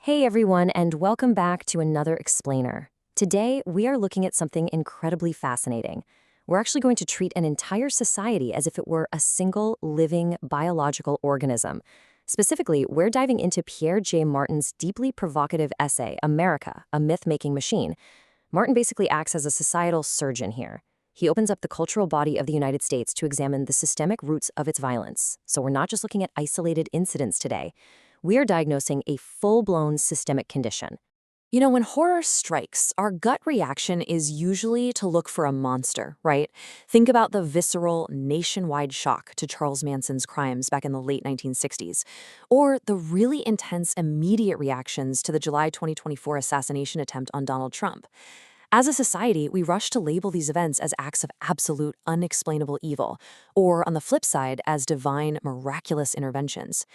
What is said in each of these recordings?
Hey everyone, and welcome back to another explainer. Today, we are looking at something incredibly fascinating. We're actually going to treat an entire society as if it were a single living biological organism. Specifically, we're diving into Pierre J. Martin's deeply provocative essay, America, a Myth-Making Machine. Martin basically acts as a societal surgeon here. He opens up the cultural body of the United States to examine the systemic roots of its violence. So we're not just looking at isolated incidents today. We are diagnosing a full-blown systemic condition. When horror strikes, our gut reaction is usually to look for a monster, right? Think about the visceral, nationwide shock to Charles Manson's crimes back in the late 1960s, or the really intense immediate reactions to the July 2024 assassination attempt on Donald Trump. As a society, we rush to label these events as acts of absolute, unexplainable evil, or on the flip side, as divine, miraculous interventions.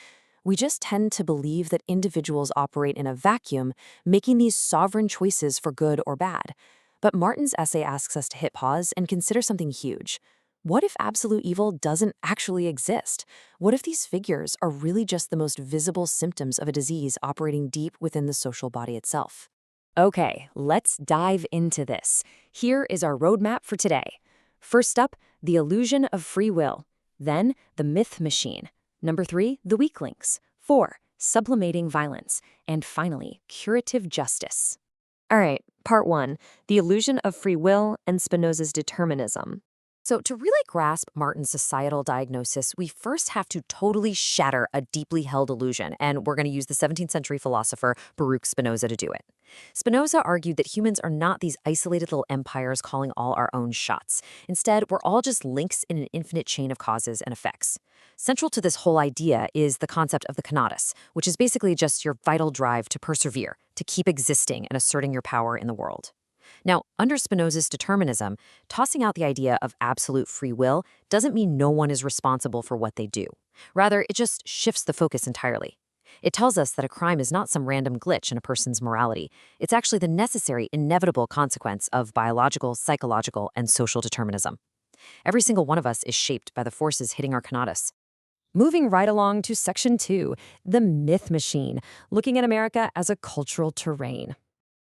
We just tend to believe that individuals operate in a vacuum, making these sovereign choices for good or bad. But Martin's essay asks us to hit pause and consider something huge. What if absolute evil doesn't actually exist? What if these figures are really just the most visible symptoms of a disease operating deep within the social body itself? Okay, let's dive into this. Here is our roadmap for today. First up, the illusion of free will. Then, the myth machine. Number 3, the weak links. 4, sublimating violence. And finally, curative justice. All right, part 1, the illusion of free will and Spinoza's determinism. So to really grasp Martin's societal diagnosis, we first have to totally shatter a deeply held illusion, and we're going to use the 17th century philosopher Baruch Spinoza to do it. Spinoza argued that humans are not these isolated little empires calling all our own shots. Instead, we're all just links in an infinite chain of causes and effects. Central to this whole idea is the concept of the conatus, which is basically just your vital drive to persevere, to keep existing and asserting your power in the world. Now, under Spinoza's determinism, tossing out the idea of absolute free will doesn't mean no one is responsible for what they do. Rather, it just shifts the focus entirely. It tells us that a crime is not some random glitch in a person's morality. It's actually the necessary, inevitable consequence of biological, psychological, and social determinism. Every single one of us is shaped by the forces hitting our conatus. Moving right along to Section 2, the myth machine, looking at America as a cultural terrain.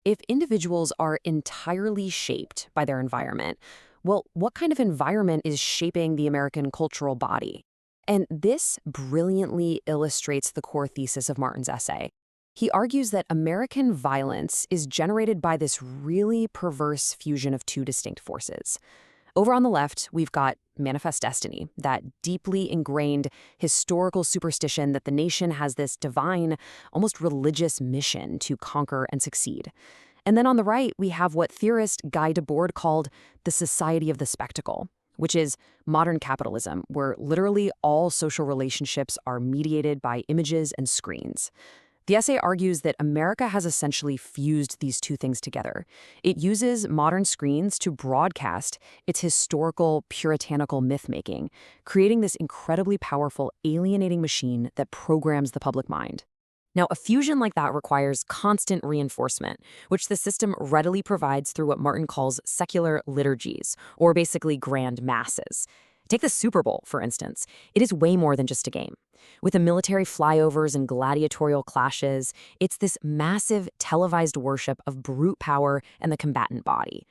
If individuals are entirely shaped by their environment, well, what kind of environment is shaping the American cultural body? And this brilliantly illustrates the core thesis of Martin's essay. He argues that American violence is generated by this really perverse fusion of two distinct forces. Over on the left, we've got manifest destiny, that deeply ingrained historical superstition that the nation has this divine, almost religious mission to conquer and succeed. And then on the right, we have what theorist Guy Debord called the society of the spectacle, which is modern capitalism, where literally all social relationships are mediated by images and screens. The essay argues that America has essentially fused these two things together. It uses modern screens to broadcast its historical, puritanical myth-making, creating this incredibly powerful, alienating machine that programs the public mind. Now, a fusion like that requires constant reinforcement, which the system readily provides through what Martin calls secular liturgies, or basically grand masses. Take the Super Bowl, for instance. It is way more than just a game. With the military flyovers and gladiatorial clashes, it's this massive televised worship of brute power and the combatant body.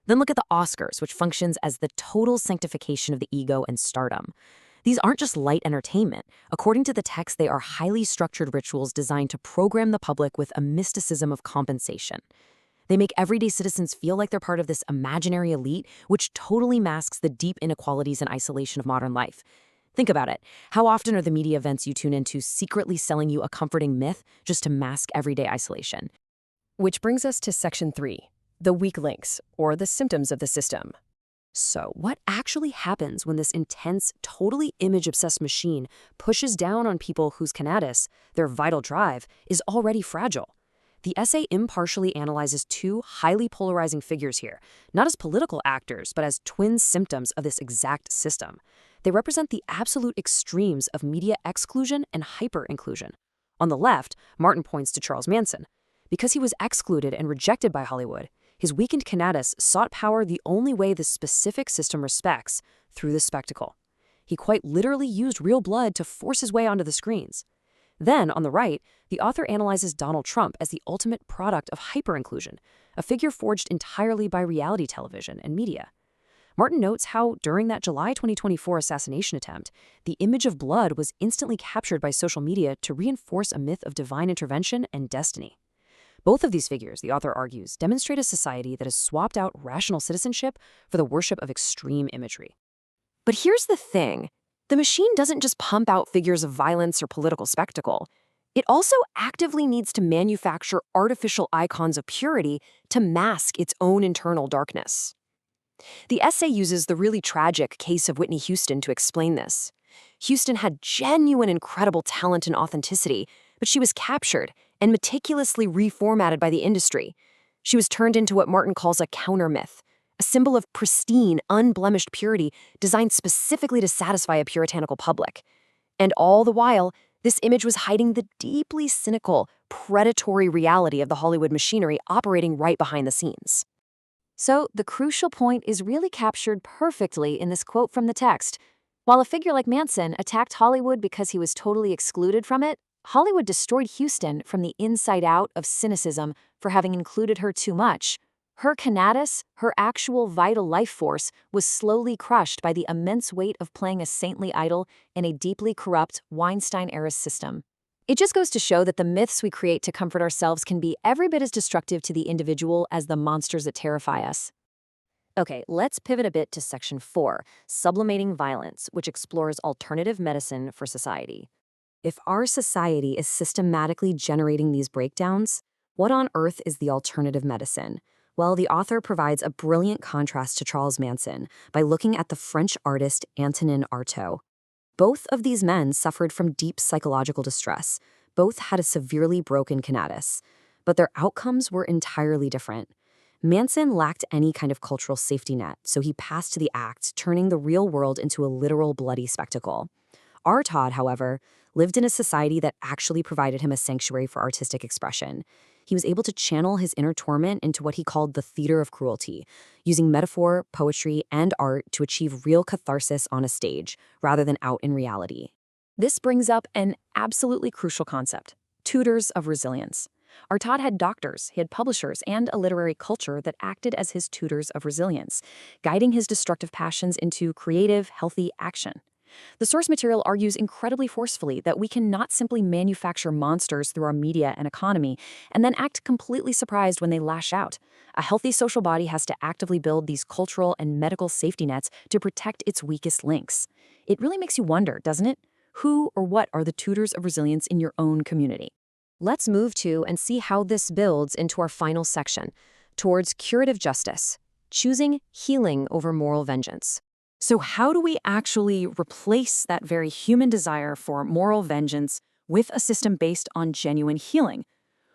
Then look at the Oscars, which functions as the total sanctification of the ego and stardom. These aren't just light entertainment. According to the text, they are highly structured rituals designed to program the public with a mysticism of compensation. They make everyday citizens feel like they're part of this imaginary elite, which totally masks the deep inequalities and isolation of modern life. Think about it. How often are the media events you tune into secretly selling you a comforting myth just to mask everyday isolation? Which brings us to Section 3, the weak links, or the symptoms of the system. So, what actually happens when this intense, totally image-obsessed machine pushes down on people whose conatus, their vital drive, is already fragile? The essay impartially analyzes two highly polarizing figures here, not as political actors, but as twin symptoms of this exact system. They represent the absolute extremes of media exclusion and hyper-inclusion. On the left, Martin points to Charles Manson. Because he was excluded and rejected by Hollywood, his weakened conatus sought power the only way the specific system respects, through the spectacle. He quite literally used real blood to force his way onto the screens. Then, on the right, the author analyzes Donald Trump as the ultimate product of hyperinclusion, a figure forged entirely by reality television and media. Martin notes how, during that July 2024 assassination attempt, the image of blood was instantly captured by social media to reinforce a myth of divine intervention and destiny. Both of these figures, the author argues, demonstrate a society that has swapped out rational citizenship for the worship of extreme imagery. But here's the thing. The machine doesn't just pump out figures of violence or political spectacle. It also actively needs to manufacture artificial icons of purity to mask its own internal darkness. The essay uses the really tragic case of Whitney Houston to explain this. Houston had genuine, incredible talent and authenticity, but she was captured and meticulously reformatted by the industry. She was turned into what Martin calls a counter-myth, a symbol of pristine, unblemished purity designed specifically to satisfy a puritanical public. And all the while, this image was hiding the deeply cynical, predatory reality of the Hollywood machinery operating right behind the scenes. So, the crucial point is really captured perfectly in this quote from the text. While a figure like Manson attacked Hollywood because he was totally excluded from it, Hollywood destroyed Houston from the inside out of cynicism for having included her too much. Her conatus, her actual vital life force, was slowly crushed by the immense weight of playing a saintly idol in a deeply corrupt Weinstein-era system. It just goes to show that the myths we create to comfort ourselves can be every bit as destructive to the individual as the monsters that terrify us. Okay, let's pivot a bit to Section 4, Sublimating Violence, which explores alternative medicine for society. If our society is systematically generating these breakdowns, what on earth is the alternative medicine? Well, the author provides a brilliant contrast to Charles Manson by looking at the French artist Antonin Artaud. Both of these men suffered from deep psychological distress. Both had a severely broken conatus, but their outcomes were entirely different. Manson lacked any kind of cultural safety net, so he passed to the act, turning the real world into a literal bloody spectacle. Artaud, however, lived in a society that actually provided him a sanctuary for artistic expression. He was able to channel his inner torment into what he called the theater of cruelty, using metaphor, poetry, and art to achieve real catharsis on a stage, rather than out in reality. This brings up an absolutely crucial concept: tutors of resilience. Artaud had doctors, he had publishers, and a literary culture that acted as his tutors of resilience, guiding his destructive passions into creative, healthy action. The source material argues incredibly forcefully that we cannot simply manufacture monsters through our media and economy and then act completely surprised when they lash out. A healthy social body has to actively build these cultural and medical safety nets to protect its weakest links. It really makes you wonder, doesn't it? Who or what are the tutors of resilience in your own community? Let's move to and see how this builds into our final section, towards curative justice, choosing healing over moral vengeance. So how do we actually replace that very human desire for moral vengeance with a system based on genuine healing?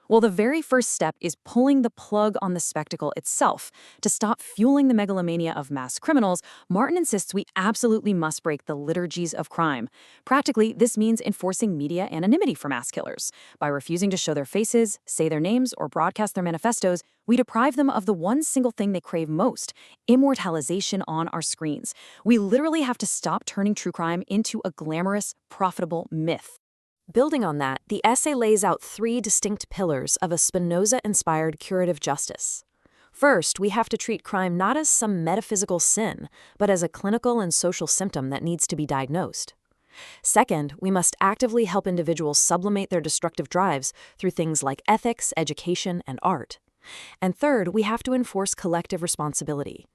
Well, the very first step is pulling the plug on the spectacle itself. To stop fueling the megalomania of mass criminals, Martin insists we absolutely must break the liturgies of crime. Practically, this means enforcing media anonymity for mass killers. By refusing to show their faces, say their names, or broadcast their manifestos, we deprive them of the one single thing they crave most: immortalization on our screens. We literally have to stop turning true crime into a glamorous, profitable myth. Building on that, the essay lays out 3 distinct pillars of a Spinoza-inspired curative justice. First, we have to treat crime not as some metaphysical sin, but as a clinical and social symptom that needs to be diagnosed. Second, we must actively help individuals sublimate their destructive drives through things like ethics, education, and art. And third, we have to enforce collective responsibility.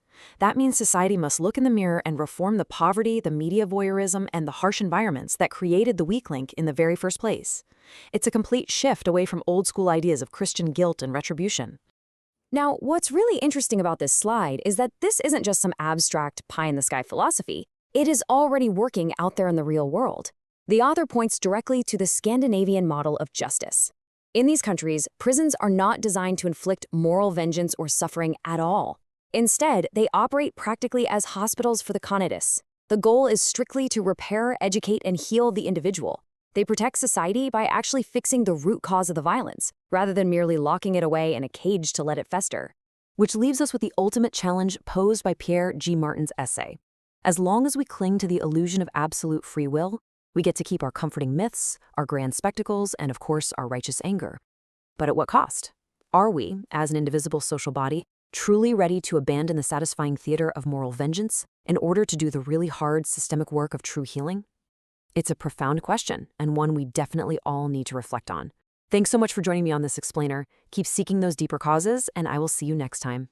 That means society must look in the mirror and reform the poverty, the media voyeurism, and the harsh environments that created the weak link in the very first place. It's a complete shift away from old-school ideas of Christian guilt and retribution. Now, what's really interesting about this slide is that this isn't just some abstract pie-in-the-sky philosophy. It is already working out there in the real world. The author points directly to the Scandinavian model of justice. In these countries, prisons are not designed to inflict moral vengeance or suffering at all. Instead, they operate practically as hospitals for the conatus. The goal is strictly to repair, educate, and heal the individual. They protect society by actually fixing the root cause of the violence, rather than merely locking it away in a cage to let it fester. Which leaves us with the ultimate challenge posed by Pierre G. Martin's essay. As long as we cling to the illusion of absolute free will, We get to keep our comforting myths, our grand spectacles, and of course, our righteous anger. But at what cost? Are we, as an indivisible social body, truly ready to abandon the satisfying theater of moral vengeance in order to do the really hard systemic work of true healing? It's a profound question, and one we definitely all need to reflect on. Thanks so much for joining me on this explainer. Keep seeking those deeper causes, and I will see you next time.